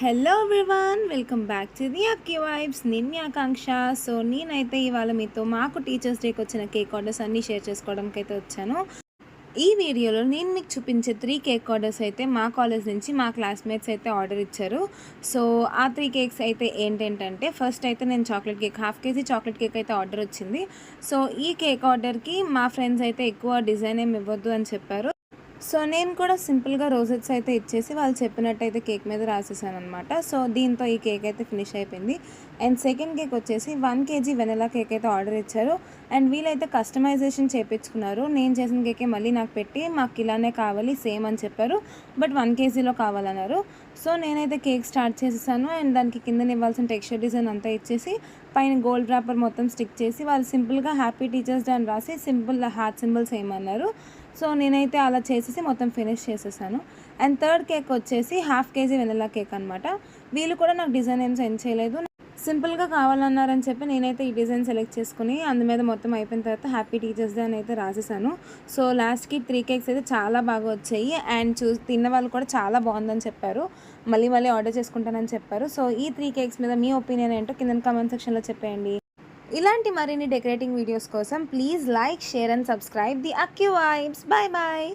Hello everyone, welcome back to the Akki vibes. నేను మీ ఆకాంక్ష. So నేనైతే ఇవాళ మీతో మాకు టీచర్స్ డేకి వచ్చిన కేక్ ఆర్డర్స్ అన్నీ షేర్ చేసుకోవడానికి అయితే వచ్చాను. ఈ వీడియోలో నేను మీకు చూపించే 3 కేక్ ఆర్డర్స్ అయితే మా కాలేజ్ నుంచి మా క్లాస్మేట్స్ అయితే ఆర్డర్ ఇచ్చారు. సో ఆ 3 కేక్స్ అయితే ఏంటంటే, ఫస్ట్ అయితే నేను chocolate cake, half KG chocolate cake అయితే ఆర్డర్ వచ్చింది. సో ఈ కేక్ ఆర్డర్కి మా ఫ్రెండ్స్ అయితే ఎక్కువ డిజైన్ ఏమి ఇవ్వద్దు అని చెప్పారు. సో నేను కూడా సింపుల్గా రోజెట్స్ అయితే ఇచ్చేసి వాళ్ళు చెప్పినట్టయితే కేక్ మీద రాసేసాను అనమాట. సో దీంతో ఈ కేక్ అయితే ఫినిష్ అయిపోయింది. అండ్ సెకండ్ కేక్ వచ్చేసి 1 కేజీ వెనిలా కేక్ అయితే ఆర్డర్ ఇచ్చారు. అండ్ వీళ్ళైతే కస్టమైజేషన్ చేయించుకున్నారు. నేను చేసిన కేకే మళ్ళీ నాకు పెట్టి మాకు ఇలానే కావాలి సేమ్ అని చెప్పారు. బట్ 1 కేజీలో కావాలన్నారు. సో నేనైతే కేక్ స్టార్ట్ చేసేసాను. అండ్ దానికి కింద ఇవ్వాల్సిన టెక్స్చర్ డిజైన్ అంతా ఇచ్చేసి పైన గోల్డ్ ర్యాపర్ మొత్తం స్టిక్ చేసి వాళ్ళు సింపుల్గా హ్యాపీ టీచర్స్ డే అని రాసి సింపుల్ హార్ట్ సింబల్స్ ఏమన్నారు. సో నేనైతే అలా చేసేసి మొత్తం ఫినిష్ చేసేసాను. అండ్ థర్డ్ కేక్ వచ్చేసి హాఫ్ కేజీ వెనిలా కేక్ అనమాట. వీళ్ళు కూడా నాకు డిజైన్ ఏం సెండ్ చేయలేదు, సింపుల్గా కావాలన్నారని చెప్పి నేనైతే ఈ డిజైన్ సెలెక్ట్ చేసుకుని అందు మీద మొత్తం అయిపోయిన తర్వాత హ్యాపీ టీచర్స్ డే అని అయితే రాసేసాను. సో లాస్ట్కి 3 కేక్స్ అయితే చాలా బాగా వచ్చాయి. అండ్ తిన్న వాళ్ళు కూడా చాలా బాగుందని చెప్పారు, మళ్ళీ ఆర్డర్ చేసుకుంటానని చెప్పారు. సో ఈ 3 కేక్స్ మీద మీ ఒపీనియన్ ఏంటో కింద కామెంట్ సెక్షన్లో చెప్పేయండి. ఇలాంటి మరిన్ని డెకరేటింగ్ వీడియోస్ కోసం please like, share and subscribe the Akki vibes. Bye bye.